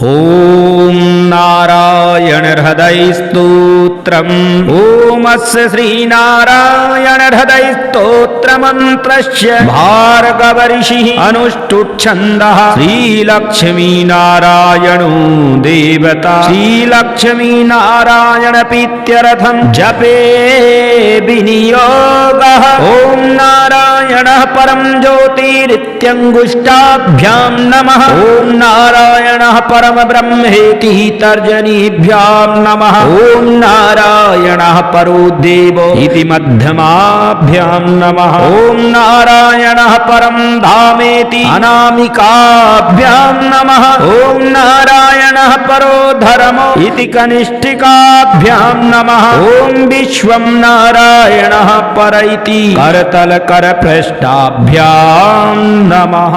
ॐ नारायण हृदय स्तोत्रम् ॐ अस्य श्रीनारायण हृदय स्तोत्र मंत्रस्य भार्गव ऋषिः अनुष्ठुच्छन्दः श्रीलक्ष्मी नारायणो देवता श्रीलक्ष्मी नारायण प्रीत्यर्थं जपे विनियोगः ॐ नारायणः परं ज्योतिरित्यङ्गुष्टाभ्यां नमः ॐ नारायणः परम ब्रह्मेति तर्जनीभ्यां नमः ॐ नारायणः परो देवो इति मध्यमाभ्यां नमः ॐ नारायणः परं धामेति अनामिकाभ्यां नमः ॐ नारायणः परो धर्मो इति कनिष्ठिकाभ्यां नमः ॐ विश्वं नारायणः पर इति करतल करपृष्ठाभ्यां नमः।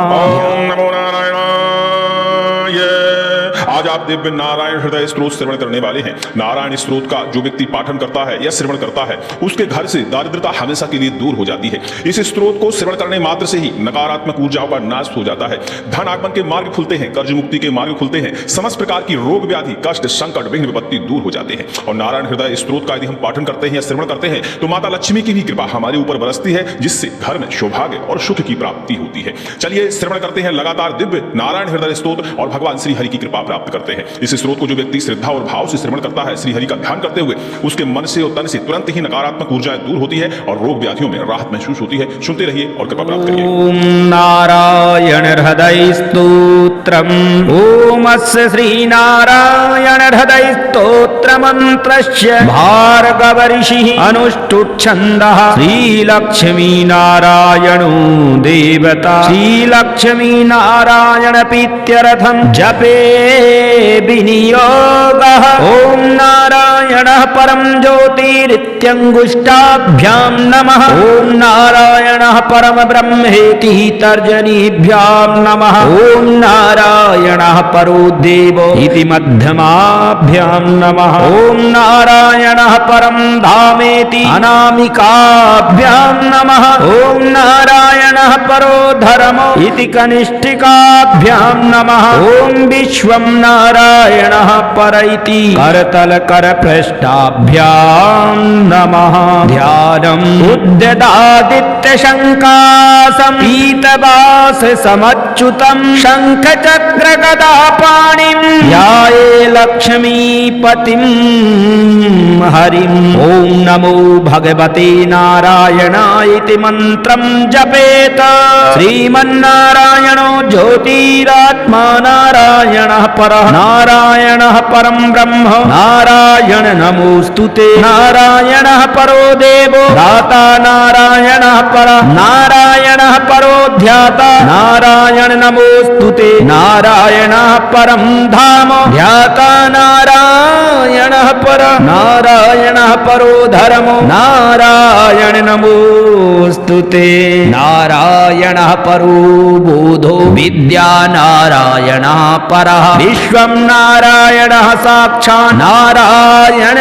आज आप दिव्य नारायण हृदय स्त्रोत श्रवण करने वाले हैं। नारायण स्त्रोत का जो व्यक्ति पाठन करता है या श्रवण करता है उसके घर से दारिद्रता हमेशा के लिए दूर हो जाती है। इस स्त्रोत को श्रवण करने मात्र से ही नकारात्मक ऊर्जाओं का नाश हो जाता है, धन आगमन के मार्ग खुलते हैं, कर्ज मुक्ति के मार्ग खुलते हैं, समस्त प्रकार की रोग व्याधि कष्ट संकट विघ्न विपत्ति दूर हो जाते हैं। और नारायण हृदय स्त्रोत का यदि हम पाठन करते हैं या श्रवण करते हैं तो माता लक्ष्मी की भी कृपा हमारे ऊपर बरसती है, जिससे घर में सौभाग्य और सुख की प्राप्ति होती है। चलिए श्रवण करते हैं लगातार दिव्य नारायण हृदय स्त्रोत और भगवान श्री हरि की कृपा प्राप्त करते हैं। इस स्त्रोत को जो व्यक्ति श्रद्धा और भाव से श्रवण करता है, श्री हरि का ध्यान करते हुए, उसके मन से और तन से तुरंत ही नकारात्मक ऊर्जाएं दूर होती है और रोग व्याधियों में राहत महसूस होती है। सुनते रहिए और कृपा प्राप्त करिए। ओम नारायण हृदय स्तोत्रम् ओम अस्य श्री नारायण हृदय स्तोत्र मंत्रस्य भार्गव ऋषिः अनुष्ठुच्छन्दः श्रीलक्ष्मी नारायणो देवता श्रीलक्ष्मी नारायण प्रीत्यर्थं जपे विनियोगः ॐ नारायणः परं ज्योतिरित्यङ्गुष्टाभ्यां नमः ॐ नारायणः परम ब्रह्मेति तर्जनीभ्यां नमः ॐ नारायणः परो देवो इति मध्यमाभ्यां नमः ॐ नारायणः परं धामेति अनामिकाभ्यां नमः ॐ नारायणः परो धर्मो इति कनिष्ठिकाभ्यां नमः ॐ विश्वं नारायणः पर इति करतल करपृष्ठाभ्यां नमः। ध्यानम् उद्यतादित्य शङ्कासं पीतवास समच्युतं शङ्खचक्र गदापाणिं ध्याये लक्ष्मीपतिं हरिम् ॐ नमो भगवते नारायणाय इति मन्त्रं जपेत श्रीमन्नारायणो ज्योतिरात्मा नारायणः परः नारायणः परं ब्रह्म नारायण नमोस्तुते नारायणः परो देवो दाता नारायणः परः नारायणः परो ध्याता नारायण नमोस्तुते नारायणः परं धाम ध्याता नारायणः परः नारायणः परो धर्मो नारायण नमोस्तुते नारायणः परो बोधो विद्या नारायणः परः विश्वं नारायणः साक्षात् नारायण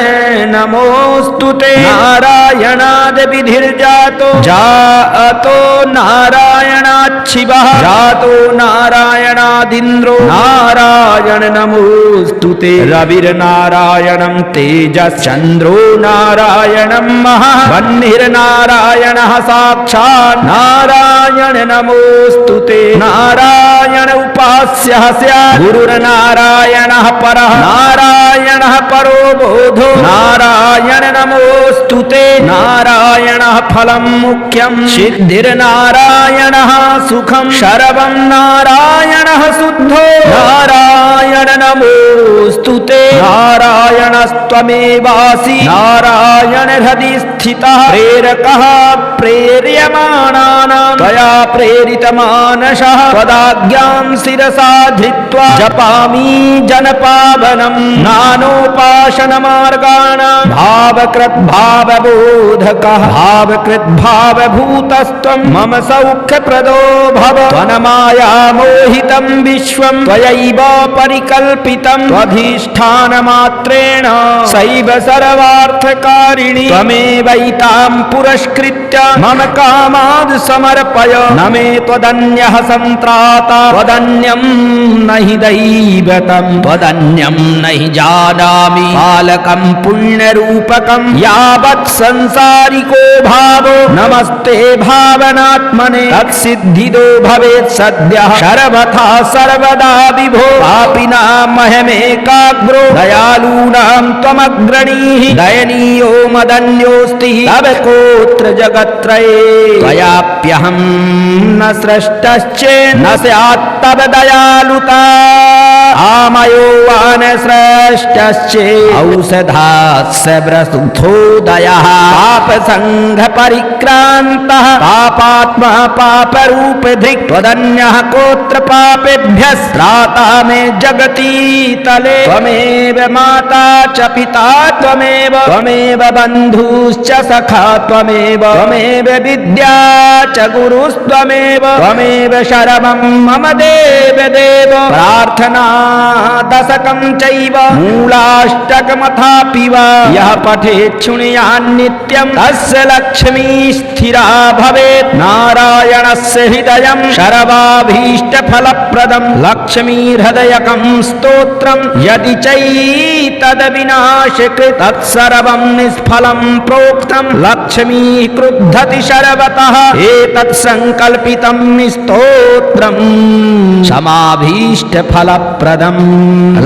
नमोस्तुते नारायणाद् विधिर्जातो जातो नारायणाच्छिवः जातो नारायणादिन्द्रो नारायण नमोस्तुते रविर्नारायणं तेजश्चन्द्रो नारायणं महः वह्निर्नारायणः साक्षात् नारायण नमोस्तुते नारायण उपास्यः स्यात् गुरुर्नारायणः परः नारायणः परो बोधो नारायण नमोस्तुते नारायणः फलं मुख्यं सिद्धिर्नारायणः सुखं शरवं नारायणः शुद्धो नारायण नमोस्तुते नारायणस्त्वमेवासि नारायण हृदि स्थितः प्रेरकः प्रेर्यमाणानां त्वया प्रेरितमानसः त्वदाज्ञां शिरसा धृत्वा जपामि जनपावनं नानोपासनमार्गाणां भावकृद्भावबोधकः भावकृद्भावभूतस्त्वं मम सौख्यप्रदो भव त्वन्मायामोहितं विश्वं त्वयैव परिकल्पितं त्वधिष्ठानमात्रेण सैव सर्वार्थकारिणी त्वमेवैतां पुरस्कृत्य मम कामाद् समर्पय न मे त्वदन्यः सन्त्राता त्वदन्यं न हि दैवतं त्वदन्यं न हि जानामि पालकं पुण्यरूपकं यावत् संसारिको भावो नमस्ते भावनात्मने तत्सिद्धिदो भवेत् सद्यः सर्वथा सर्वदा विभो पापिनां मह्यमेकाग्रो दयालूनां त्वमग्रणीः दयनीयो मदन्योऽस्ति तव कोऽत्र जगत्त्रये त्वयाप्यहं न सृष्टश्चेन्न स्यात् तव दयालुता आमयो वा न सृष्टश्चे औषधास्य प्रसुधोदयः पापसङ्घपरिक्रान्तः पापात्मा पापरूपधृक् त्वदन्यः कोऽत्र पापेभ्यः त्राता मे जगति तले त्वमेव माता च पिता त्वमेव बन्धुश्च सखा त्वमेव विद्या च गुरुस्त्वमेव शरणं मम देव प्रार्थना दशकं चैव मूलाष्टकमथापि वा यः पठेत् शृणुयात् नित्यं तस्य लक्ष्मी स्थिरा भवेत् नारायणस्य हृदयं सर्वाभीष्टफलप्रदं लक्ष्मीहृदयकं स्तोत्रं यदि चैतद्विनाशकृत् तत्सर्वं निष्फलं प्रोक्तं लक्ष्मी क्रुद्धति सर्वतः एतत् संकल्पितं स्तोत्रं समाभीष्टफलप्रदं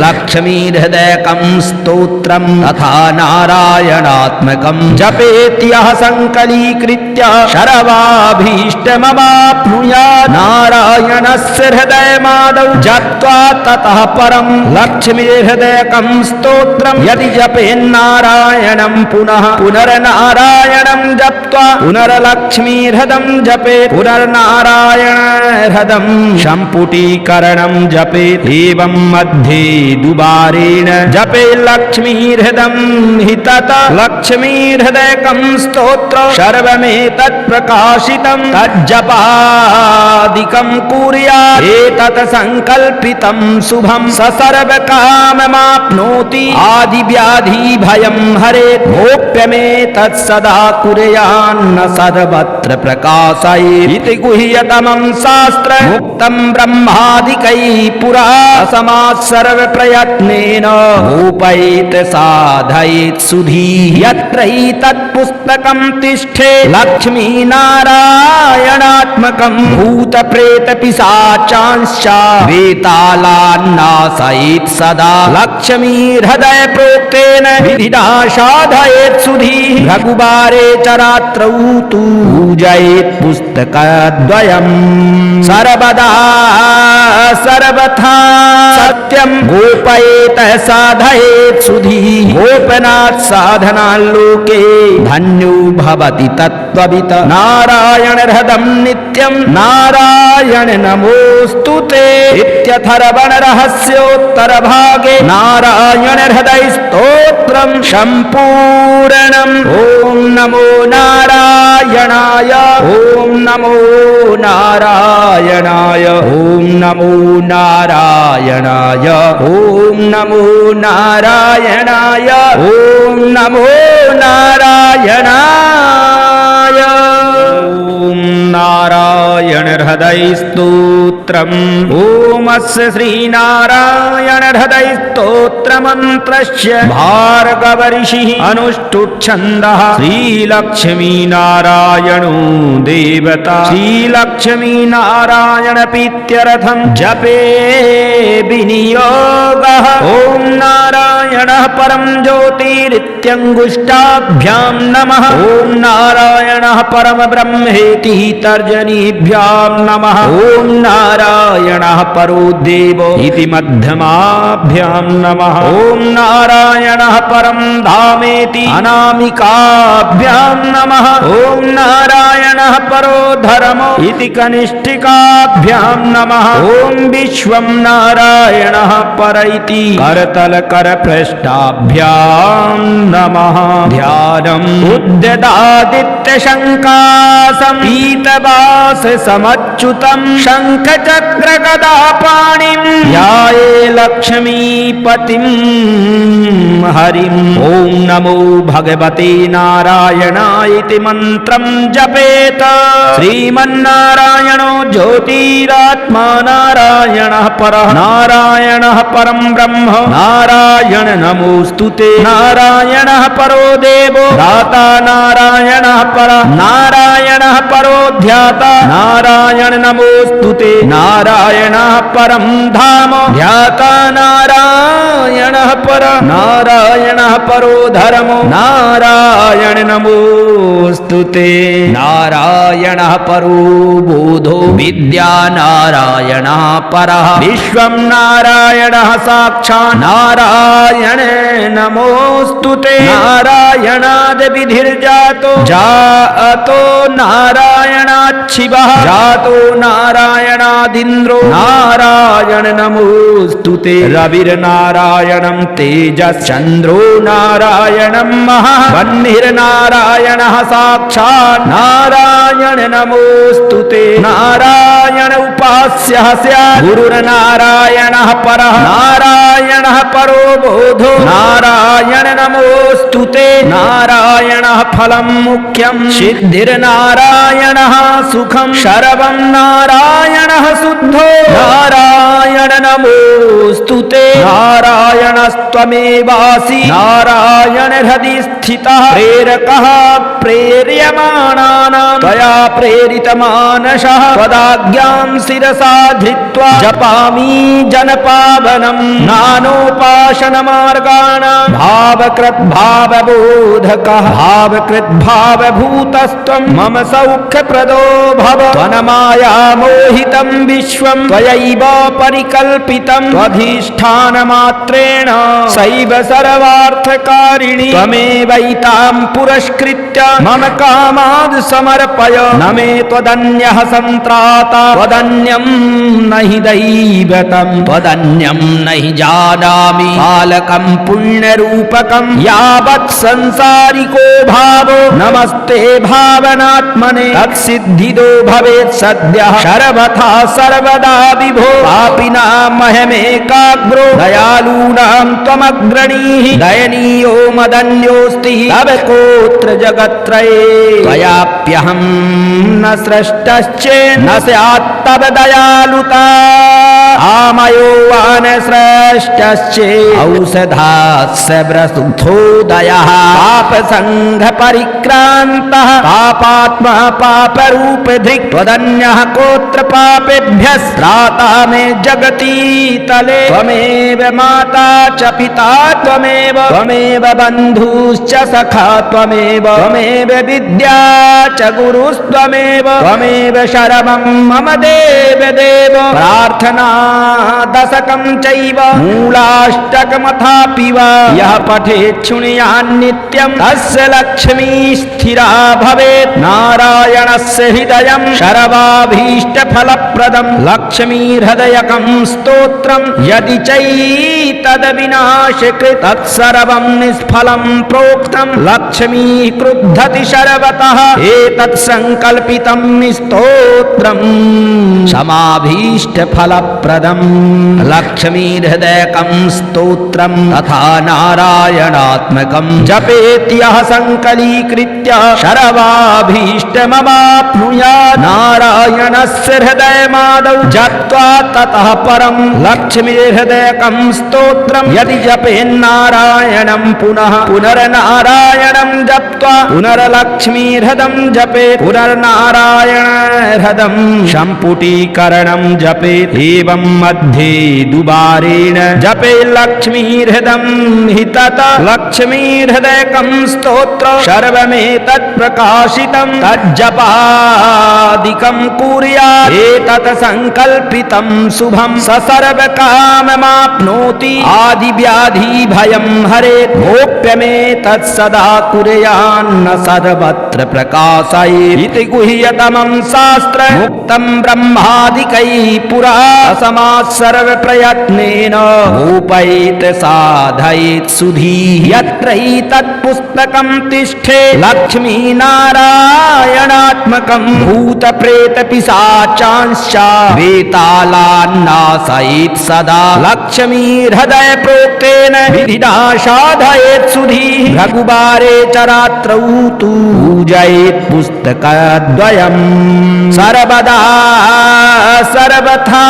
लक्ष्मीहृदयकं स्तोत्रं तथा नारायणात्मकं जपेत्यः संकलीकृत्य सर्वाभीष्टमवाप्नुयात् नारायणस्य हृदयमादौ जप्त्वा ततः परं लक्ष्मीहृदयकं स्तोत्रं यदि जपेन्नारायणं पुनर्नारायणं जप्त्वा पुनर्लक्ष्मीहृदं जपेत् पुनर्नारायणहृदं सम्पुटीकरणं जपेत् एवं मध्ये दुबारेण जपे लक्ष्मीहृदं हि ततः लक्ष्मीहृदयकं स्तोत्र सर्वमेतत् प्रकाशितं तज्जपादिकं कुर्यात् एतत् संकल्पितं शुभं स सर्वकाममाप्नोति आदिव्याधि भयं हरेत् गोप्यमेतत् सदा कुर्यान्न सर्वत्र प्रकाशयेत् इति गुह्यतमं शास्त्र मुक्तं ब्रह्मादिकैः पुरा असमात् सर्वप्रयत्नेन गोपयेत् साधयेत् सुधीः यत्र हि तत्पुस्तकं तिष्ठे लक्ष्मीनारायणात्मकं भूतप्रेतपिशाचांश्च वेतालान्नाशयेत् सदा लक्ष्मीहृदय प्रोक्तेन विधिना साधयेत् सुधीः रघुवारे च रात्रौ तु पूजयेत् पुस्तकद्वयं सर्वदा सर्वथा सत्यं गोपयेत् साधयेत् सुधीः गोपनात् साधनाल्लोके धन्यो भवति तत्त्ववित् नारायण हृदं नित्यं नारायण नमोऽस्तु ते इत्यथर्वण रहस्योत्तरभागे नारायण हृदय स्तोत्रं सम्पूर्णम् ॐ नमो नारायणाय ॐ नमो नारायणाय ॐ नमो नारायणाय ॐ नमो नारायणाय ॐ नमो नारायणाय ॐ नारायण हृदय स्तोत्रम् ॐ अस्य श्रीनारायण हृदय स्तोत्रमन्त्रस्य भार्गवऋषिः अनुष्ठुच्छन्दः श्रीलक्ष्मीनारायणो देवता श्रीलक्ष्मीनारायणप्रीत्यर्थं जपे विनियोगः ॐ नारायणः परं ज्योतिरित्यङ्गुष्टाभ्यां नमः ॐ नारायणः परम ब्रह्मेति तर्जनीभ्यां नमः ॐ नारायणः परो देवो इति मध्यमाभ्यां नमः ॐ नारायणः परं धामेति अनामिकाभ्यां नमः ॐ नारायणः परो धर्मो इति कनिष्ठिकाभ्यां नमः ॐ विश्वं नारायणः पर इति करतलकरपृष्ठाभ्यां नमः ध्यानम् उद्यदादित्यशङ्कासं पीतवास समत् अच्युतं शङ्खचक्रगदापाणिं ध्याये लक्ष्मीपतिं हरिम् ॐ नमो भगवते नारायणाय इति मन्त्रं जपेत श्रीमन्नारायणो ज्योतिरात्मा नारायणः परः नारायणः परं ब्रह्म नारायण नमोस्तुते नारायणः परो देवो दाता नारायणः परः नारायणः परो ध्याता नारायण नमोस्तुते नारायणः परं धाम ध्याता नारायणः परः नारायणः परो धर्मो नारायण नमोस्तुते नारायणः परो बोधो विद्या नारायणः परः विश्वं नारायणः साक्षात् नारायण नमोस्तुते नारायणाद् विधिर्जातो जातो नारायणात् शिवः जातो नारायणादिन्द्रो नारायण नमोस्तुते रविर्नारायणं तेजश्चन्द्रो नारायणं महः वह्निर्नारायणः साक्षात् नारायण नमोस्तुते नारायण उपास्यः स्यात् गुरुर्नारायणः परः नारायणः परो बोधो नारायण नमोस्तुते नारायणः फलं मुख्यं सिद्धिर्नारायणः सुखं शरवं नारायणः शुद्धो नारायण नमोस्तुते नारायणस्त्वमेवासि नारायण हृदि स्थितः प्रेरकः प्रेर्यमाणानां त्वया प्रेरितमानसः त्वदाज्ञां शिरसा धृत्वा जपामि जनपावनं नानोपासनमार्गाणां भावकृद्भावबोधकः भावकृद्भावभूतस्त्वं मम सौख्यप्रदो भव त्वन्मायामोहितं विश्वं त्वयैव परिकल्पितं त्वधिष्ठानमात्रेण सैव सर्वार्थकारिणि त्वमेवैतां पुरस्कृत्य मम कामाद् समर्पय न मे त्वदन्यः सन्त्राता त्वदन्यं न हि दैवतं त्वदन्यं न हि जानामि कालकं पुण्यरूपकं यावत् संसारिको भावो नमस्ते भावनात्मने तत्सिद्धिदो भवेत् सद्यः सर्वथा सर्वदा विभो पापिनां मह्यमेकाग्रो दयालूनां त्वमग्रणीः दयनीयो मदन्योऽस्ति तव कोऽत्र जगत्त्रये त्वयाप्यहं न सृष्टश्चेन्न स्यात् तव दयालुता आमयो वा न सृष्टश्चेत् औषधास्य प्रसुद्धोदयः पापसङ्घपरिक्रान्तः पापात्मा पापरूपधृक् त्वदन्यः कोऽत्र पापेभ्यः त्राता मे जगति तले त्वमेव माता च पिता त्वमेव बन्धुश्च सखा त्वमेव विद्या च गुरुस्त्वमेव शरणं मम देव प्रार्थना दशकं चैव मूलाष्टकमथापि वा यः पठेत् शृणुयात् नित्यं तस्य लक्ष्मी स्थिरा भवेत् नारायणस्य हृदयं सर्वाभीष्टफलप्रदं लक्ष्मीहृदयकं स्तोत्रं यदि चैतद्विनाशकृत् तत्सर्वं निष्फलं प्रोक्तं लक्ष्मी क्रुद्धति सर्वतः एतत् संकल्पितं स्तोत्रं समाभीष्टफलप्रदं लक्ष्मीहृदयकं स्तोत्रं तथा नारायणात्मकं जपेत्यः संकलीकृत्य सर्वाभीष्टमवाप्नुयात् नारायणस्य हृदयमादौ जप्त्वा ततः परं लक्ष्मीहृदयकं स्तोत्रं यदि जपेन्नारायणं पुनः पुनर्नारायणं जप्त्वा पुनर्लक्ष्मीहृदं जपेत् पुनर्नारायण हृदं सम्पुटीकरणं जपेत् एवं मध्ये दुबारेण जपे लक्ष्मीहृदं हि ततः लक्ष्मीहृदयकं स्तोत्र सर्वमेतत् प्रकाशितं तज्जपादिकं कुर्यात् एतत् संकल्पितं शुभं स सर्वकाममाप्नोति आदिव्याधि भयं हरेत् गोप्यमेतत् सदा कुर्यात् ज्ञानान्न सर्वत्र प्रकाशयेत् इति गुह्यतमं शास्त्रं मुक्तं ब्रह्मादिकैः पुरा समात् सर्वप्रयत्नेन उपैत साधयेत् सुधीः यत्र हि तत्पुस्तकं तिष्ठे लक्ष्मीनारायणात्मकं भूतप्रेतपिशाचांश्च वेतालान्नाशयेत् सदा लक्ष्मीर्हृदय प्रोक्तेन विधिना साधयेत् सुधीः रघुबारे च रात्रौ तु पूजयेत् पुस्तकद्वयम् सर्वदा सर्वथा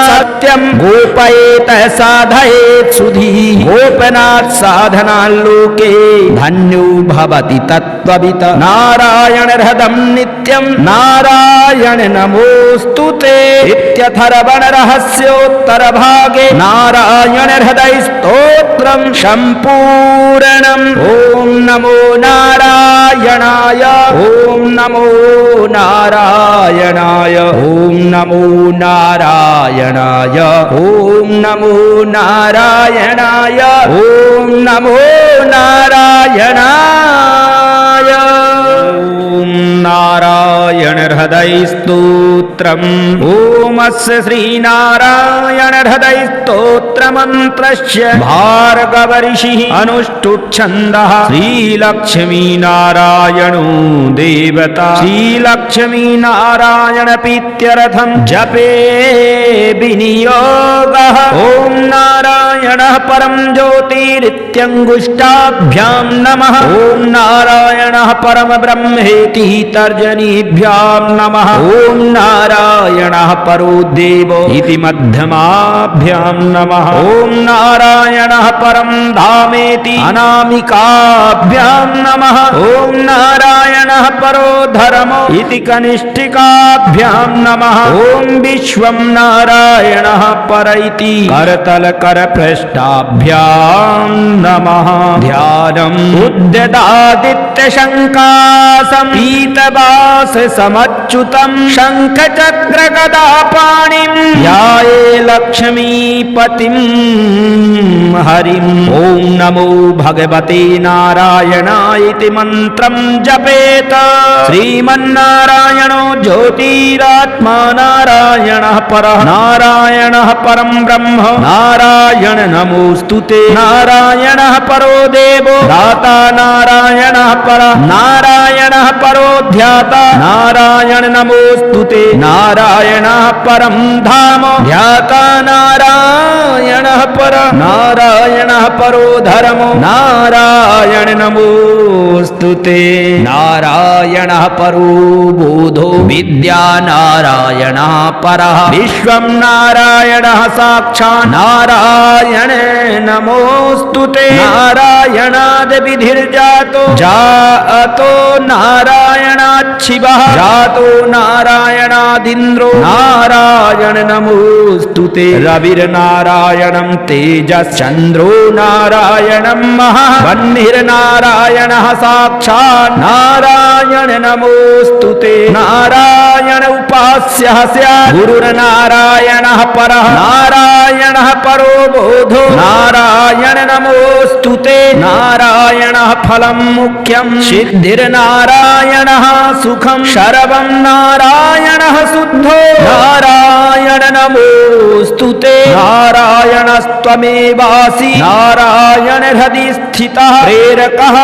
सत्यं गोपयेत् साधयेत् सुधीः गोपनात् साधनाल्लोके धन्यो भवति तत्त्ववित् नारायण हृदं नित्यं नारायण नमोऽस्तुते इत्यथर्वण रहस्योत्तरभागे नारायण हृदय स्तोत्रं सम्पूर्णम् ॐ नमो नारायणाय ॐ नमो नारायणाय ॐ नमो नारायणाय ॐ नमो नारायणाय ॐ नमो नारायणाय ॐ नारायण हृदय स्तोत्रम् ॐ श्रीनारायण हृदय स्तोत्र मंत्रस्य भार्गव ऋषिः अनुष्टुप् श्रीलक्ष्मी नारायणो देवता श्रीलक्ष्मी नारायण पीत्यर्थं जपे विनियोगः ॐ नारायणः परं ज्योतिरित्यङ्गुष्टाभ्यां नमः ॐ नारायणः परम ब्रह्मेति तर्जनीभ्यां नमः ॐ नारायणः परो देवो इति मध्यमाभ्यां नमः ॐ नारायणः परं धामेति अनामिकाभ्यां नमः ॐ नारायणः परो धर्मो इति कनिष्ठिकाभ्यां नमः ॐ विश्वं नारायणः पर इति करतलकरपृष्ठाभ्यां नमः ध्यानम् उद्यदादित्यशङ्कासं पीतवास समच्युतं शङ्खचक्रगदापाणिं ध्याये लक्ष्मीपतिं हरिम् ॐ नमो भगवते नारायणाय इति मन्त्रं जपेत श्रीमन्नारायणो ज्योतिरात्मा नारायणः परः नारायणः परं ब्रह्म नारायण नमोऽस्तुते नारायणः परो देवो दाता नारायणः परः नारायणः परो ध्याता नारायण नमोऽस्तुते नारायणः परं धाम ध्याता नारायणः परः नारायणः परो धर्मो नारायण नमोऽस्तुते नारायणः परो बोधो विद्या नारायणः परः विश्वं नारायणः साक्षात् नारायण नमोऽस्तुते नारायणाद् विधिर्जातो जातो नारायणात् शिवः जातो नारायणादिन्द्रो नारायण नमोऽस्तुते रविर्नारायणं तेजश्चन्द्रो नारायणं महः वह्निर्नारायणः साक्षात् नारायण नमोऽस्तुते नारायण उपास्यः स्यात् गुरुर्नारायणः परः नारायणः परो बोधो नारायण नमोऽस्तुते नारायणः फलं मुख्यं सिद्धिर्नारायणः सुखं शरवं नारायणः शुद्धो नारायण नमोऽस्तुते नारायणस्त्वमेवासि नारायण हृदि स्थितः प्रेरकः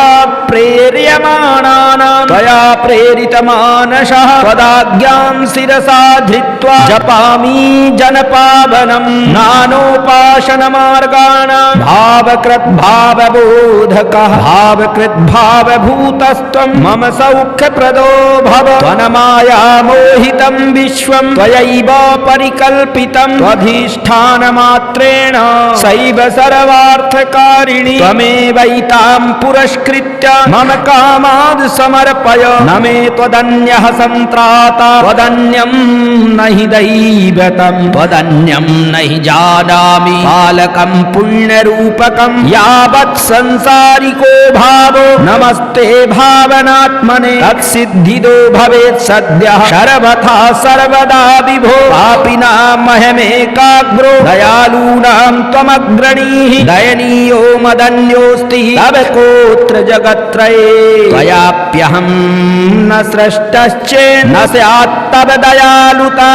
प्रेर्यमाणानां त्वया प्रेरितमानसः त्वदाज्ञां शिरसा धृत्वा जपामि जनपावनं नानोपासनमार्गाणां भावकृद्भावबोधकः भावकृद्भावभूतस्त्वं मम सौख्यप्रदो भव त्वन्मायामोहितं विश्वं त्वयैव परिकल्पितं त्वधिष्ठानमात्रेण सैव सर्वार्थकारिणि त्वमेवैतां पुरस्कृत्य मम कामाद् समर्पय न मे त्वदन्यः सन्त्राता त्वदन्यं न हि दैवतं त्वदन्यं न हि जानामि पालकं पुण्यरूपकं यावत् तावत् संसारिको भावो नमस्ते भावनात्मने तत्सिद्धिदो भवेत् सद्यः सर्वथा सर्वदा विभो पापिनां मह्यमेकाग्रो दयालूनां त्वमग्रणीः दयनीयो मदन्योऽस्ति तव कोऽत्र जगत्त्रये त्वयाप्यहं न सृष्टश्चेन्न स्यात् तव दयालुता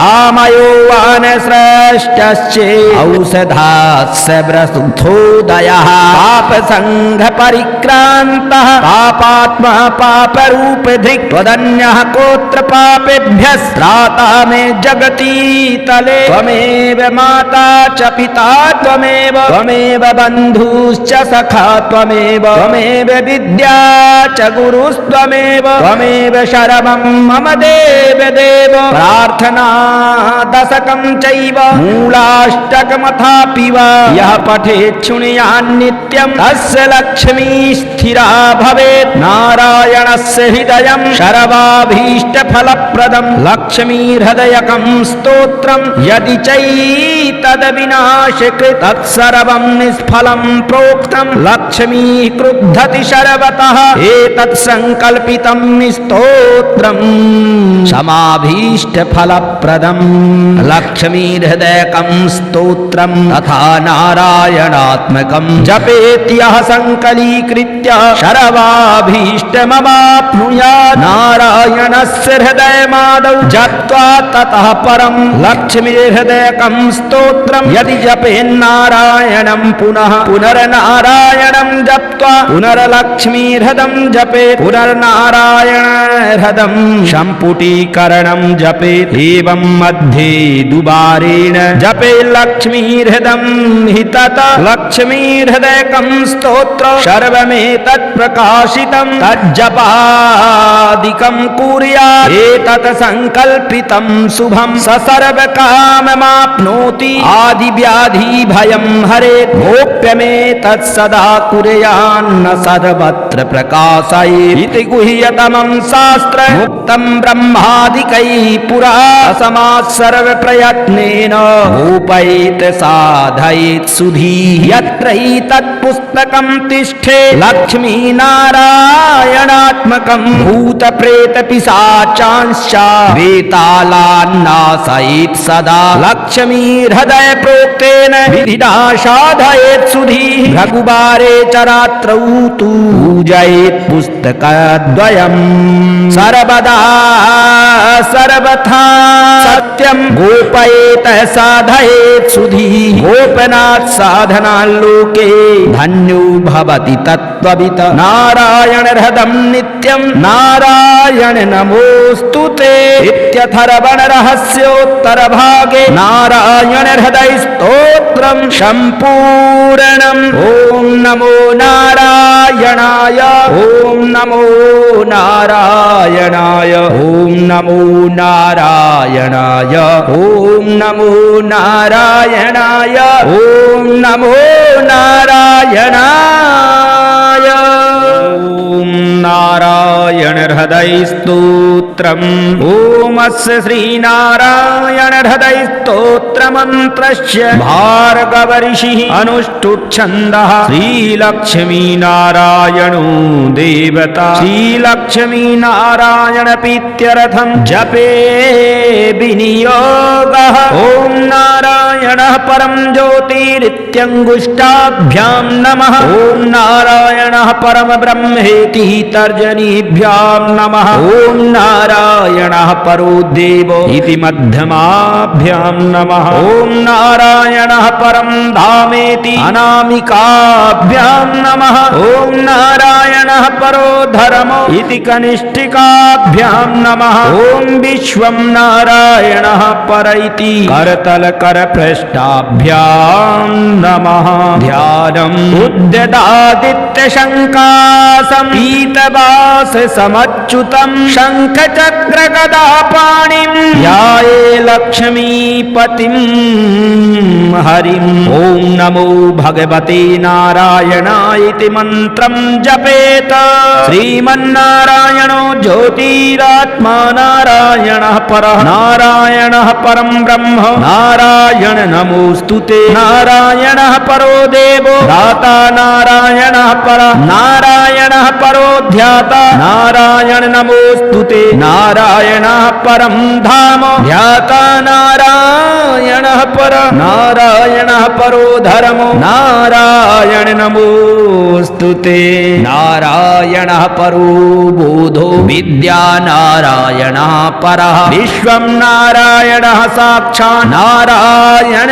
आमयो वा न सृष्टश्चे औषधास्य प्रसुद्धोदयः पापसङ्घपरिक्रान्तः पापात्मा पापरूपधृक् त्वदन्यः कोऽत्र पापेभ्यः त्राता मे जगति तले त्वमेव माता च पिता त्वमेव बन्धुश्च सखा त्वमेव विद्या च गुरुस्त्वमेव शरणं मम देव प्रार्थना दशकं चैव मूलाष्टकमथापि वा यः पठेत् शृणुयात् नित्यं तस्य लक्ष्मी स्थिरा भवेत् नारायणस्य हृदयं सर्वाभीष्टफलप्रदं लक्ष्मीहृदयकं स्तोत्रं यदि चैतद्विनाशकृत् तत्सर्वं निष्फलं प्रोक्तं लक्ष्मी क्रुद्धति सर्वतः एतत् संकल्पितं स्तोत्रं समाभीष्टफलप्रदं लक्ष्मीहृदयकं स्तोत्रं तथा नारायणात्मकं जपेत्यः संकलीकृत्य सर्वाभीष्टमवाप्नुयात् नारायणस्य हृदयमादौ जप्त्वा ततः परं लक्ष्मीहृदयकं स्तोत्रं यदि जपेन्नारायणं पुनः पुनर्नारायणं जप्त्वा पुनर्लक्ष्मीहृदं जपेत् पुनर्नारायणहृदं सम्पुटीकरणं जपेत् एवं मध्ये दुबारेण जपे लक्ष्मीहृदं हि तत लक्ष्मीहृदयकं स्तोत्र सर्वमेतत् प्रकाशितं तज्जपादिकं कुर्यात् एतत् संकल्पितं शुभं स सर्वकाममाप्नोति आदिव्याधि भयं हरेत् गोप्यमेतत् सदा कुर्यान्न सर्वत्र प्रकाशयेत् इति गुह्यतमं शास्त्र मुक्तं ब्रह्मादिकैः पुरा असमात् सर्वप्रयत्नेन गोपयेत् साधयेत् सुधीः यत्र हि तत्पुस्तकं तिष्ठे लक्ष्मीनारायणात्मकं भूतप्रेतपिशाचांश्च वेतालान्नाशयेत् सदा लक्ष्मीहृदय प्रोक्तेन विधिना साधयेत् सुधीः भृगुवारे च रात्रौ तु पूजयेत् पुस्तकद्वयम् सर्वदा सर्वथा सत्यं गोपयेत् साधयेत् सुधीः गोपनात् साधनाल्लोके धन्यो भवति तत्त्ववित् नारायण हृदं नित्यं नारायण नमोऽस्तुते इत्यथर्वण रहस्योत्तरभागे नारायण हृदय स्तोत्रं सम्पूर्णम् ॐ नमो नारायणाय ॐ नमो नारायणाय ॐ नमो नारायणाय ॐ नमो नारायणाय ॐ नमो नारायणाय ॐ नारायण हृदय स्तोत्रम् ॐ अस्य श्रीनारायण हृदय स्तोत्र मंत्रस्य भार्गव ऋषिः अनुष्ठुच्छन्दः श्रीलक्ष्मी नारायणो देवता श्रीलक्ष्मी नारायण प्रीत्यर्थं जपे विनियोगः ॐ नारायणः परं ज्योतिरित्यङ्गुष्टाभ्यां नमः ॐ नारायणः परम ब्रह्मेति तर्जनीभ्यां नमः ॐ नारायणः परो देवो इति मध्यमाभ्यां नमः ॐ नारायणः परं धामेति अनामिकाभ्यां नमः ॐ नारायणः परो धर्मो इति कनिष्ठिकाभ्यां नमः ॐ विश्वं नारायणः पर इति करतलकरपृष्ठाभ्यां नमः ध्यानम् उद्यदादित्यशङ्कासं पीतवास समर्पितम् अच्युतं शङ्खचक्रगदापाणिं ध्याये लक्ष्मीपतिं हरिम् ॐ नमो भगवते नारायणाय इति मन्त्रं जपेत श्रीमन्नारायणो ज्योतिरात्मा नारायणः परः नारायणः परं ब्रह्म नारायण नमोस्तुते नारायणः परो देवो दाता नारायणः परः नारायणः परो ध्याता नारायण नमोस्तुते नारायणः परं धाम ध्याता नारायणः परः नारायणः परो धर्मो नारायण नमोस्तुते नारायणः परो बोधो विद्या नारायणः परः विश्वं नारायणः साक्षात् नारायण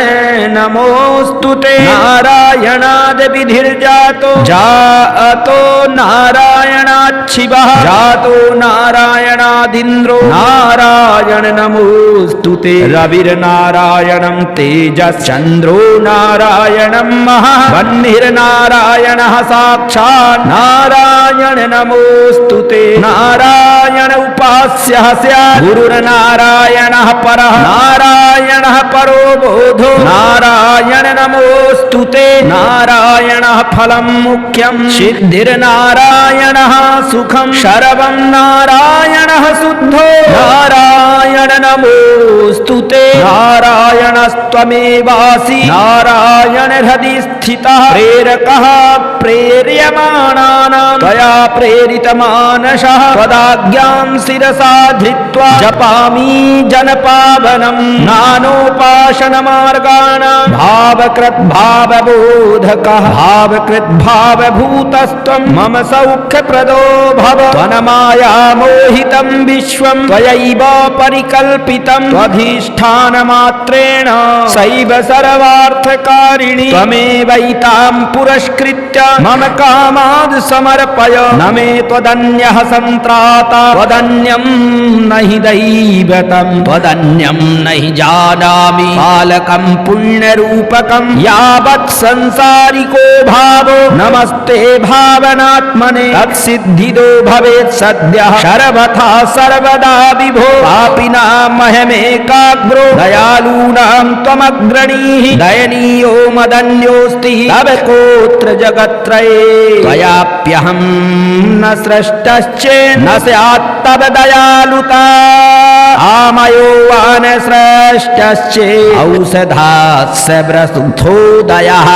नमोस्तुते नारायणाद् विधिर्जातो जातो नारायणात् शिवः जातो नारायणादिन्द्रो नारायण नमोस्तुते रविर्नारायणं तेजश्चन्द्रो नारायणं महः वह्निर्नारायणः साक्षात् नारायण नमोस्तुते नारायण उपास्यः स्यात् गुरुर्नारायणः परः नारायणः परो बोधो नारायण नमोस्तुते नारायणः फलं मुख्यं सिद्धिर्नारायणः सुखं शरवं नारायणः शुद्धो नारायण नमोस्तुते नारायणस्त्वमेवासि नारायण हृदि स्थितः प्रेरकः प्रेर्यमाणानां त्वया प्रेरितमानसः त्वदाज्ञां शिरसा धृत्वा जपामि जनपावनं नानोपासनमार्गाणां भावकृद्भावबोधकः भावकृद्भावभूतस्त्वं मम सौख्यप्रदो भव त्वन्मायामोहितं विश्वं त्वयैव परिकल्पितं त्वधिष्ठानमात्रेण सैव सर्वार्थकारिणि त्वमेवैतां पुरस्कृत्य मम कामाद् समर्पय न मे त्वदन्यः सन्त्राता त्वदन्यं न हि दैवतं त्वदन्यं न हि जानामि पालकं पुण्यरूपकं यावत् संसारिको भावो नमस्ते भावनात्मने तत्सिद्धिदो भवेत् सद्यः सर्वथा सर्वदा विभो पापिनां मह्यमेकाग्रो दयालूनां त्वमग्रणीः दयनीयो मदन्योऽस्ति तव कोऽत्र जगत्त्रये त्वयाप्यहं न सृष्टश्चेन्न स्यात् तव दयालुता आमयो वा न सृष्टश्चे औषधास्य व्रसुधोदयः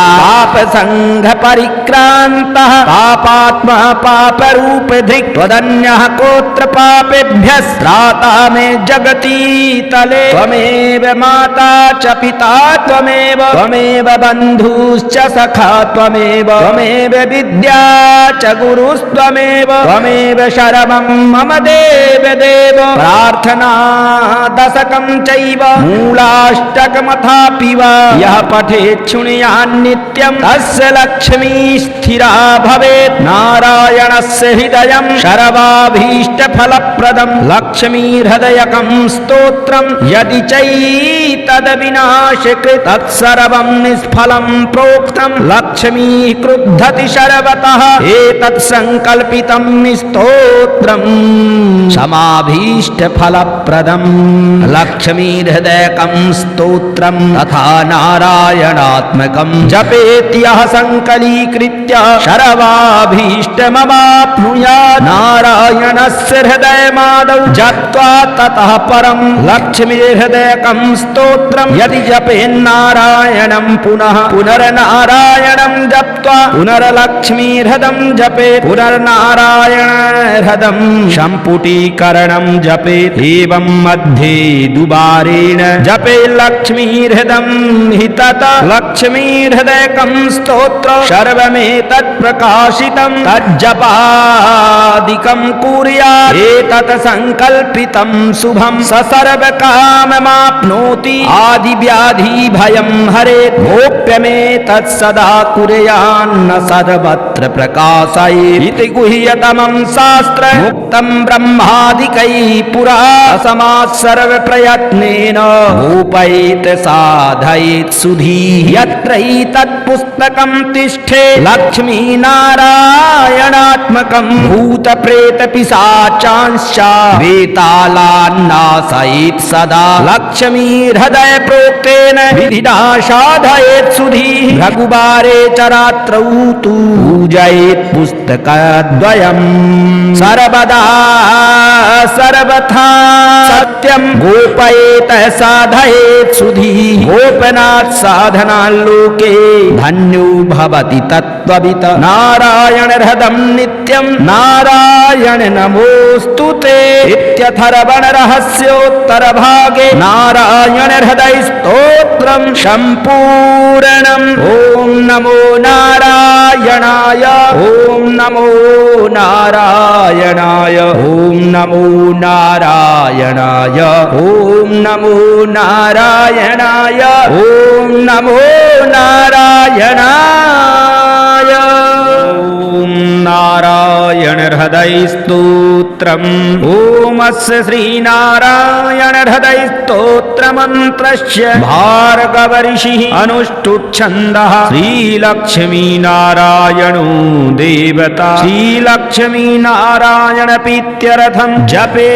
पापसङ्घपरिक्रान्तः पापात्मा पापरूपधृक् त्वदन्यः कोऽत्र पापेभ्यः त्राता मे जगति तले त्वमेव माता च पिता त्वमेव बन्धुश्च सखा त्वमेव विद्या च गुरुस्त्वमेव शरणं मम देव प्रार्थना दशकं चैव मूलाष्टकमथापि वा यः पठेत् शृणुयात् नित्यं तस्य लक्ष्मी स्थिरा भवेत् नारायणस्य हृदयं सर्वाभीष्टफलप्रदं लक्ष्मीहृदयकं स्तोत्रं यदि चैतद्विनाशकृत् तत्सर्वं निष्फलं प्रोक्तं लक्ष्मी क्रुद्धति सर्वतः एतत् संकल्पितं स्तोत्रं समाभीष्टफलप्रदं लक्ष्मीहृदयकं स्तोत्रं तथा नारायणात्मकं जपेत्यः संकलीकृत्य सर्वाभीष्टमवाप्नुयात् नारायणस्य हृदयमादौ जप्त्वा ततः परं लक्ष्मीहृदयकं स्तोत्रं यदि जपेन्नारायणं पुनः पुनर्नारायणं जप्त्वा पुनर्लक्ष्मीहृदं जपेत् पुनर्नारायण हृदं सम्पुटीकरणं जपेत् एवं मध्ये दुबारेण जपे लक्ष्मीहृदं हि तत लक्ष्मीहृदयकं स्तोत्र सर्वमेतत् प्रकाशितं तज्जपादिकं कुर्यात् एतत् संकल्पितं शुभं स सर्वकाममाप्नोति आदिव्याधि भयं हरेत् गोप्यमेतत् सदा कुर्यात् कार्यान्न सर्वत्र प्रकाशयेत् इति गुह्यतमं शास्त्रं मुक्तं ब्रह्मादिकैः पुरा समात् सर्व प्रयत्नेन उपैत साधयेत् सुधीः यत्र हि तत्पुस्तकं तिष्ठे लक्ष्मी नारायणात्मकं भूत प्रेत पिशाचांश्च वेतालान्नाशयेत् सदा लक्ष्मी हृदय प्रोक्तेन विधिना साधयेत् सुधीः रघुबारे च रात्रौ तु पूजयेत् पुस्तकद्वयम् सर्वदा सर्वथा सत्यं गोपयेत् साधयेत् सुधीः गोपनात् साधनाल्लोके धन्यो भवति तत्त्ववित् नारायण हृदं नित्यं नारायण नमोऽस्तुते इत्यथर्वण रहस्योत्तरभागे नारायण हृदय स्तोत्रं सम्पूर्णम् ॐ नमो नारायणाय ॐ नमो नारायणाय ॐ नमो नारायणाय ॐ नमो नारायणाय ॐ नमो नारायणाय ॐ नारायण हृदय स्तोत्रम् ॐ अस्य श्रीनारायण हृदय स्तोत्र मंत्रस्य भार्गव ऋषिः अनुष्ठुप् श्रीलक्ष्मी नारायणो देवता श्रीलक्ष्मी नारायण प्रीत्यर्थं जपे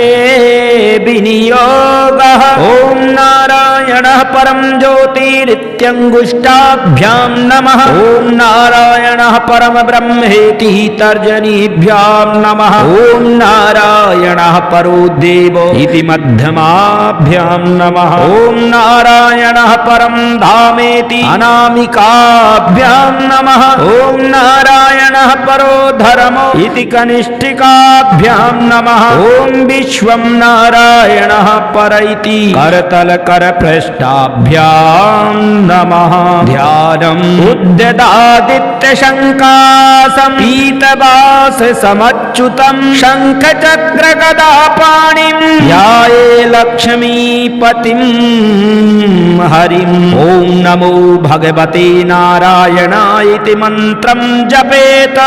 विनियोगः ॐ नारायणः परं ज्योतिरित्यङ्गुष्टाभ्यां नमः ॐ नारायणः परम ब्रह्मेति तर्जनीभ्यां नमः ॐ नारायणः परो देवो इति मध्यमाभ्यां नमः ॐ नारायणः परं धामेति अनामिकाभ्यां नमः ॐ नारायणः परो धर्मो इति कनिष्ठिकाभ्यां नमः ॐ विश्वं नारायणः पर इति करतलकरपृष्ठाभ्यां नमः ध्यानम् उद्यदादित्यशङ्कासं पीतवास समच्युतं शङ्खचक्रगदापाणिं ध्याये लक्ष्मीपतिं हरिम् ॐ नमो भगवते नारायणाय इति मन्त्रं जपेत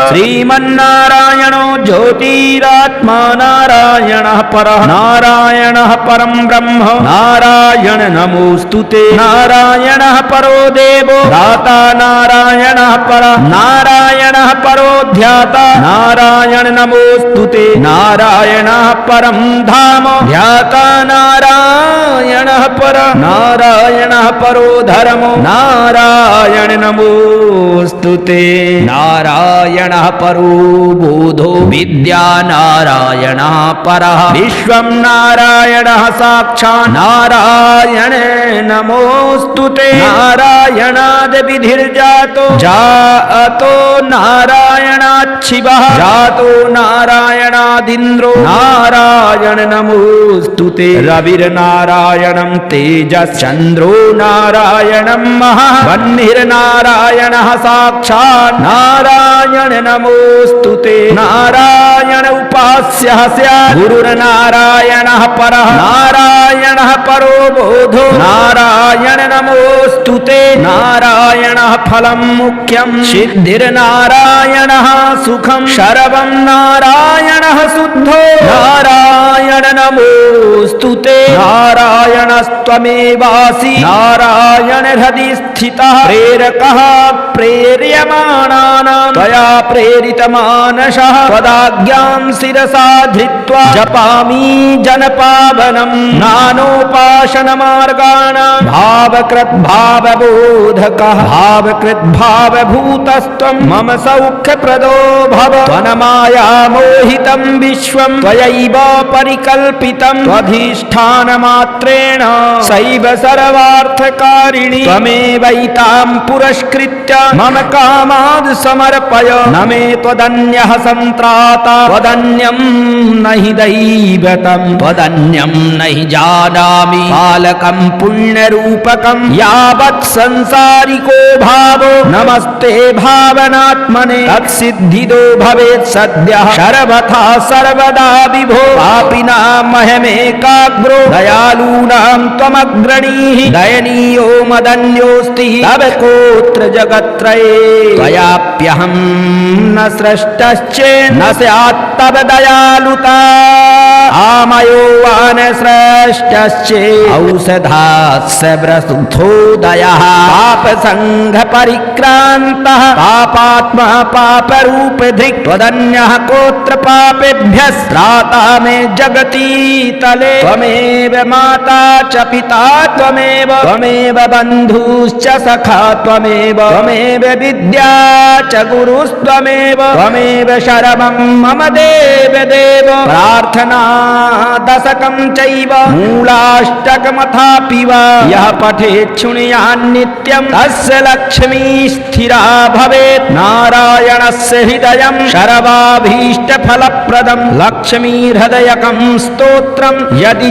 श्रीमन्नारायणो ज्योतिरात्मा नारायणः परः नारायणः परं ब्रह्म नारायण नमोऽस्तुते नारायणः परो देवो दाता नारायणः परः नारायणः परो ध्याता नारायण नमोऽस्तुते नारायणः परं धाम ध्याता नारायणः परः नारायणः परो धर्मो नारायण नमोऽस्तुते नारायणः परो बोधो विद्या नारायणः परः विश्वं नारायणः साक्षात् नारायण नमोऽस्तुते नारायणाद् विधिर्जातो जातो नारायणात् शिवः जातो नारायणादिन्द्रो नारायण नमोऽस्तुते रविर्नारायणं तेजश्चन्द्रो नारायणं महः वह्निर्नारायणः साक्षात् नारायण नमोऽस्तुते नारायण उपास्यः स्यात् गुरुर्नारायणः परः नारायणः परो बोधो नारायण नमोऽस्तुते नारायणः फलं मुख्यं सिद्धिर्नारायणः सुखं शरवं नारायणः शुद्धो नारायण नमोऽस्तुते नारायणस्त्वमेवासि नारायण हृदि स्थितः प्रेरकः प्रेर्यमाणानां त्वया प्रेरितमानसः त्वदाज्ञां शिरसा धृत्वा जपामि जनपावनं नानोपासनमार्गाणां भावकृद्भावबोधकः भावकृद्भावभूतस्त्वं मम सौख्यप्रदो भव त्वन्मायामोहितं विश्वं त्वयैव परिकल्पितं त्वधिष्ठानमात्रेण सैव सर्वार्थकारिणि त्वमेवैतां पुरस्कृत्य मम कामाद् समर्पय न मे त्वदन्यः सन्त्राता त्वदन्यं न हि दैवतं त्वदन्यं न हि जानामि पालकं पुण्यरूपकं यावत् संसारिको भावो नमस्ते भावनात्मने तत्सिद्धिदो भवेत् सद्यः सर्वथा सर्वदा विभो पापिनां मह्यमेकाग्रो दयालूनां त्वमग्रणीः दयनीयो मदन्योऽस्ति तव कोऽत्र जगत्त्रये त्वयाप्यहं न सृष्टश्चेन्न स्यात्तव दयालुता आमयो वा न सृष्टश्चे औषधास्य व्रसुधोदयः पापसङ्घ परिक्रान्तः पापात्मा पापरूपधृक् त्वदन्यः कोत्र पापेभ्यः त्राता मे जगति तले त्वमेव माता च पिता त्वमेव बन्धुश्च सखा त्वमेव विद्या च गुरुस्त्वमेव शरणं मम देव प्रार्थना दशकं चैव मूलाष्टकमथापि वा यः पठेत् शृणुयात् नित्यं तस्य लक्ष्मी स्थिरा भवेत् नारायणस्य हृदयं शरवाभीष्टफलप्रदं लक्ष्मीहृदयकं स्तोत्रं यदि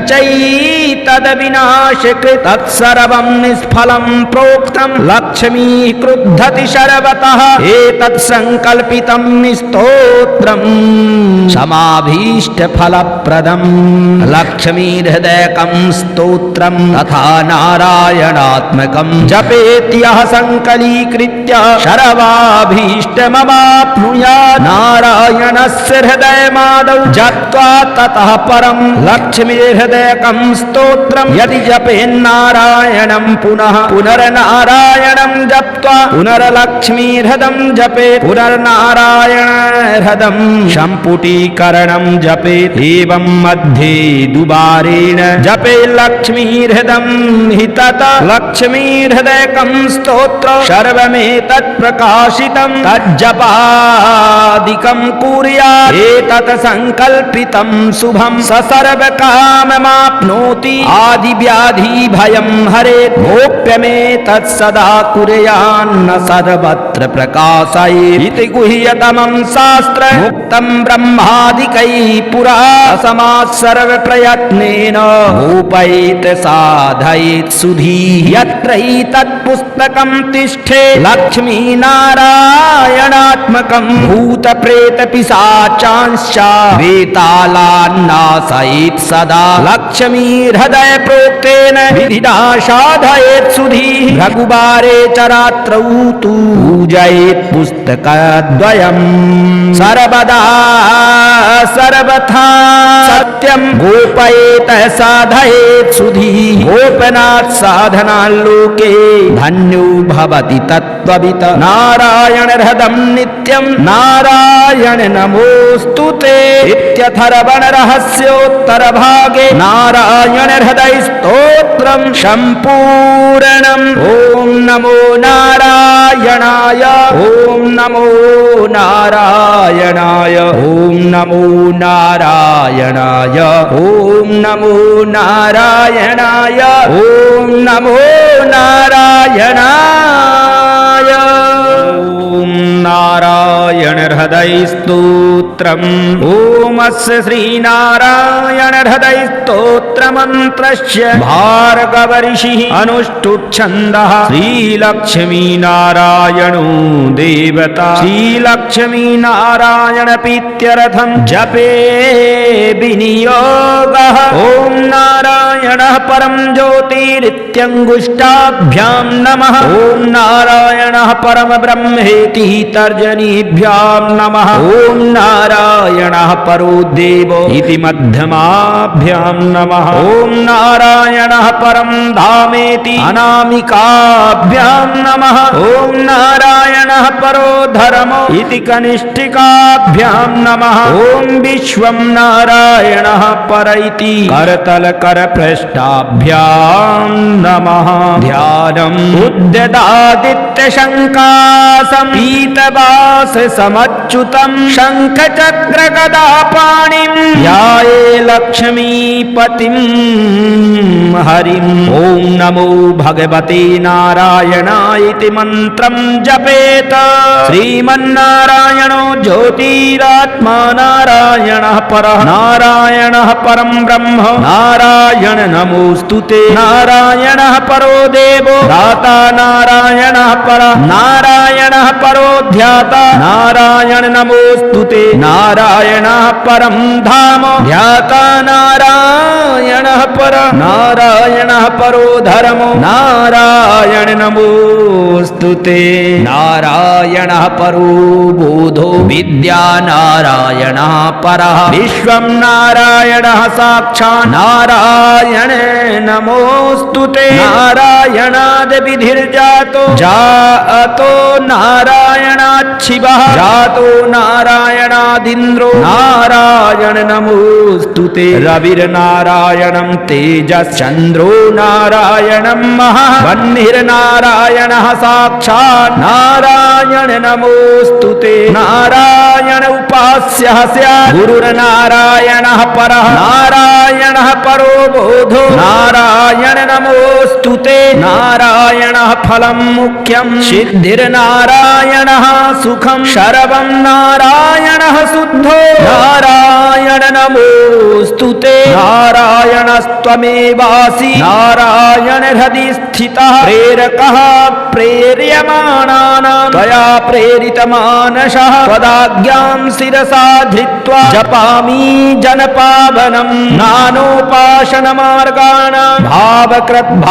चैतद्विनाशकृत् तत्सर्वं निष्फलं प्रोक्तं लक्ष्मी क्रुद्धति सर्वतः एतत् संकल्पितं स्तोत्रं समाभीष्टफलप्रदं लक्ष्मीहृदयकं स्तोत्रं तथा नारायणात्मकं जपेत् यः संकलीकृत्य सर्वाभीष्टमवाप्नुयात् नारायणस्य हृदयमादौ जप्त्वा ततः परं लक्ष्मीहृदयकं स्तोत्रं यदि जपेन्नारायणं पुनः पुनर्नारायणं जप्त्वा पुनर्लक्ष्मीहृदं जपेत् पुनर्नारायणहृदं सम्पुटीकरणं जपेत् एवं मध्ये दुबारेण जपेत् लक्ष्मीहृदं हि तत लक्ष्मीहृदयकं स्तोत्र सर्वमेतत् प्रकाशितं तज्जपादिकं कुर्यात् एतत् संकल्पितं शुभं स सर्वकाममाप्नोति आदिव्याधि भयं हरेत् गोप्यमेतत् सदा कुर्यान्न सर्वत्र प्रकाशयेत् इति गुह्यतमं शास्त्र मुक्तं ब्रह्मादिकैः पुरा समात् सर्वप्रयत्नेन गोपयेत् साधयेत् सुधीः यत्र हि तत्पुस्तकं तिष्ठे लक्ष्मीनारायणात्मकं भूतप्रेतपिशाचांश्च वेतालान्नाशयेत् सदा लक्ष्मीहृदय प्रोक्तेन विधिना साधयेत् सुधीः रघुबारे च रात्रौ तु पूजयेत् पुस्तकद्वयं सर्वदा सर्वथा सत्यं गोपयेत् साधयेत् सुधीः गोपनात् साधनाल्लोके धन्यो भवति तत्त्ववित् नारायण हृदं नित्यं नारायण नमोऽस्तुते इत्यथर्वण रहस्योत्तरभागे नारायण हृदय स्तोत्रं सम्पूर्णम् ॐ नमो नारायणाय ॐ नमो नारायणाय ॐ नमो नारायणाय ॐ नमो नारायणाय ॐ नमो नारायणाय ॐ नारायण हृदय स्तोत्रम् ॐ अस्य श्रीनारायण हृदय स्तोत्र मंत्रस्य भार्गव ऋषिः अनुष्ठुप्-छन्दः श्रीलक्ष्मी नारायणो देवता श्रीलक्ष्मी नारायण प्रीत्यर्थं जपे विनियोगः ॐ नारायणः परं ज्योतिरित्यङ्गुष्टाभ्यां नमः ॐ नारायणः परम ब्रह्मेति तर्जनीभ्यां नमः ॐ नारायणः परो देव इति मध्यमाभ्यां नमः ॐ नारायणः परं धामेति अनामिकाभ्यां नमः ॐ नारायणः परो धर्म इति कनिष्ठिकाभ्यां नमः ॐ विश्वं नारायणः पर इति करतलकरपृष्ठाभ्यां नमः ध्यानम् उद्यदादित्यशङ्कासं पीतवाससमच्युतं शङ्खचक्रगदापाणिं ध्याये लक्ष्मीपतिं हरिम् ॐ नमो भगवते नारायणाय इति मन्त्रं जपेत श्रीमन्नारायणो ज्योतिरात्मा नारायणः परः नारायणः परं ब्रह्म नारायण नमोऽस्तुते नारायण नारायणः परो देवो दाता नारायणः परः नारायणः परो ध्याता नारायण नमोस्तुते नारायणः परं धाम ध्याता नारायणः परः नारायणः परो धर्मो नारायण नमोस्तुते नारायणः परो बोधो विद्या नारायणः परः विश्वं नारायणः साक्षात् नारायण नमोस्तुते नारायणाद् विधिर्जातो जातो नारायणाच्छिवः जातो नारायणादिन्द्रो नारायण नमोस्तुते रविर्नारायणं तेजश्चन्द्रो नारायणं महः वह्निर्नारायणः साक्षात् नारायण नमोस्तुते नारायण उपास्यः स्यात् गुरुर्नारायणः परः नारायणः परो बोधो नारायण नमोस्तुते नारायणः फलं मुख्यं सिद्धिर्नारायणः सुखं शरवं नारायणः शुद्धो नारायण नमोस्तुते नारायणस्त्वमेवासि नारायण हृदि स्थितः प्रेरकः प्रेर्यमाणानां त्वया प्रेरितमानसः त्वदाज्ञां शिरसा धृत्वा जपामि जनपावनं नानोपासनमार्गाणां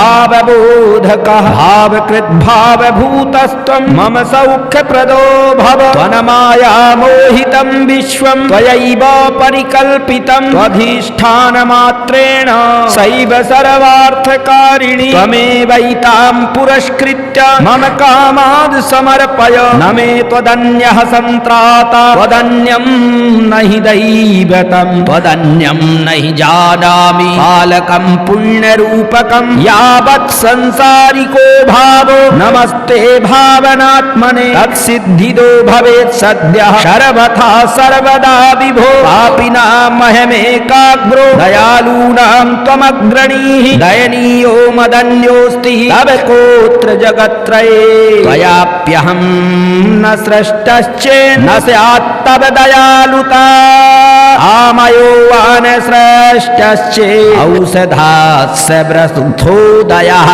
भावकृद्भावबोधकः भावकृद्भावभूतस्त्वं मम सौख्यप्रदो भव त्वन्मायामोहितं विश्वं त्वयैव परिकल्पितं त्वधिष्ठानमात्रेण सैव सर्वार्थकारिणि त्वमेवैतां पुरस्कृत्य मम कामाद् समर्पय न मे त्वदन्यः सन्त्राता त्वदन्यं न हि दैवतं त्वदन्यं न हि जानामि पालकं पुण्यरूपकं यावत् संसारिको भावो नमस्ते भावनात्मने तत्सिद्धिदो भवेत् सद्यः सर्वथा सर्वदा विभो पापिनां मह्यमेकाग्रो दयालूनां त्वमग्रणीः दयनीयो मदन्योऽस्ति तव कोऽत्र जगत्त्रये त्वयाप्यहं न सृष्टश्चेन्न स्यात् तव दयालुता आमयो वा न सृष्टश्चेत् औषधास्य प्रसुद्धोदयः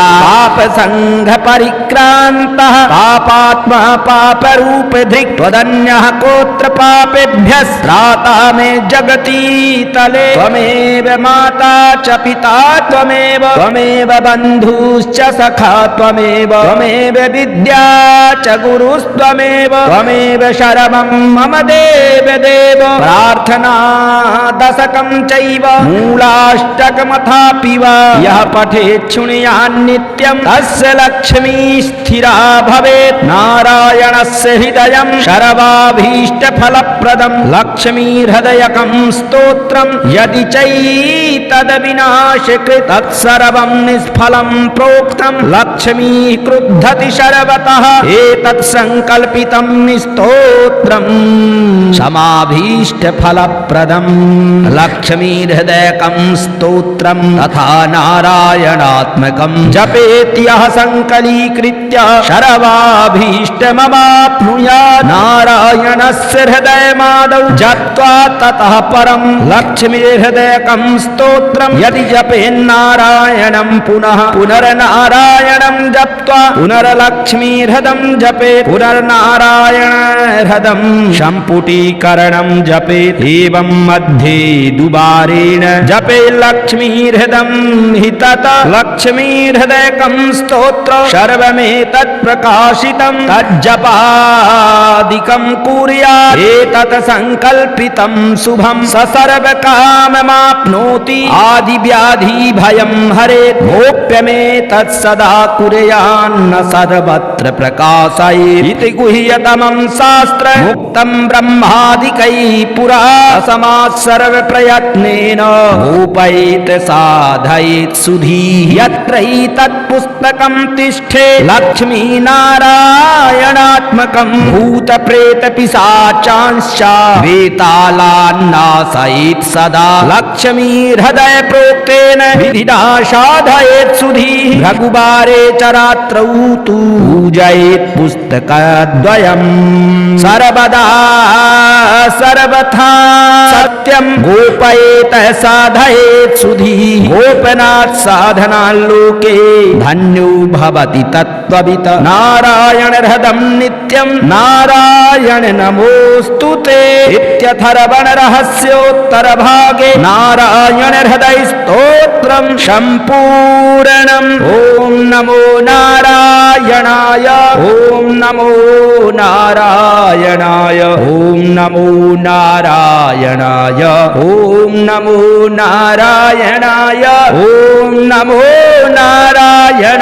पापसङ्घपरिक्रान्तः पापात्मा पापरूपधृक् त्वदन्यः कोऽत्र पापेभ्यः त्राता मे जगति तले त्वमेव माता च पिता त्वमेव बन्धुश्च सखा त्वमेव विद्या च गुरुस्त्वमेव शरवं मम देव प्रार्थना दशकं चैव मूलाष्टकमथापि वा यः पठेत् शृणुयात् नित्यं तस्य लक्ष्मी स्थिरा भवेत् नारायणस्य हृदयं शरवाभीष्टफलप्रदं लक्ष्मीहृदयकं स्तोत्रं यदि चैतद्विनाशकृत् तत्सर्वं निष्फलं प्रोक्तं लक्ष्मी क्रुद्धति सर्वतः एतत् संकल्पितं स्तोत्रं समाभीष्टफलप्रदं लक्ष्मीहृदयकं स्तोत्रं तथा नारायणात्मकं जपेत्यः संकलीकृत्य शरवाभीष्टमवाप्नुयात् नारायणस्य हृदयमादौ जप्त्वा ततः परं लक्ष्मीहृदयकं स्तोत्रं यदि जपेन्नारायणं पुनः पुनर्नारायणं जप्त्वा पुनर्लक्ष्मीहृदं जपेत् पुनर्नारायण हृदं सम्पुटीकरणं जपेत् एवं मध्ये दुबारेण जपे लक्ष्मीहृदं हि तत लक्ष्मीहृदयकं स्तोत्र सर्वमेतत् प्रकाशितं तज्जपादिकं कुर्यात् एतत् संकल्पितं शुभं स सर्वकाममाप्नोति आदिव्याधि भयं हरेत् गोप्यमेतत् सदा कुर्यान्न सर्वत्र प्रकाशयेत् इति गुह्यतमं शास्त्र मुक्तं ब्रह्मादिकैः पुरा समात् सर्वप्रयत्नेन गोपयेत् साधयेत् सुधीः यत्र हि तत्पुस्तकं तिष्ठे लक्ष्मीनारायणात्मकं भूतप्रेतपिशाचांश्च वेतालान्नाशयेत् सदा लक्ष्मीहृदय प्रोक्तेन विधिना साधयेत् सुधीः भृगुवारे च रात्रौ तु पूजयेत् पुस्तकद्वयम् सर्वदा सर्वथा सत्यम गोपयेत साधयेत् सुधीः गोपनात् साधनाल्लोके धन्यो भवति तत्त्ववित् नारायण हृदं नित्यं नारायण नमोस्तुते इत्यथर्वण रहस्योत्तरभागे नारायण हृदय स्तोत्रं सम्पूर्णम् ॐ नमो नारायणाय ॐ नमो नारायणाय ॐ नमो नारायणाय ॐ नमो नारायणाय ॐ नमो नारायणाय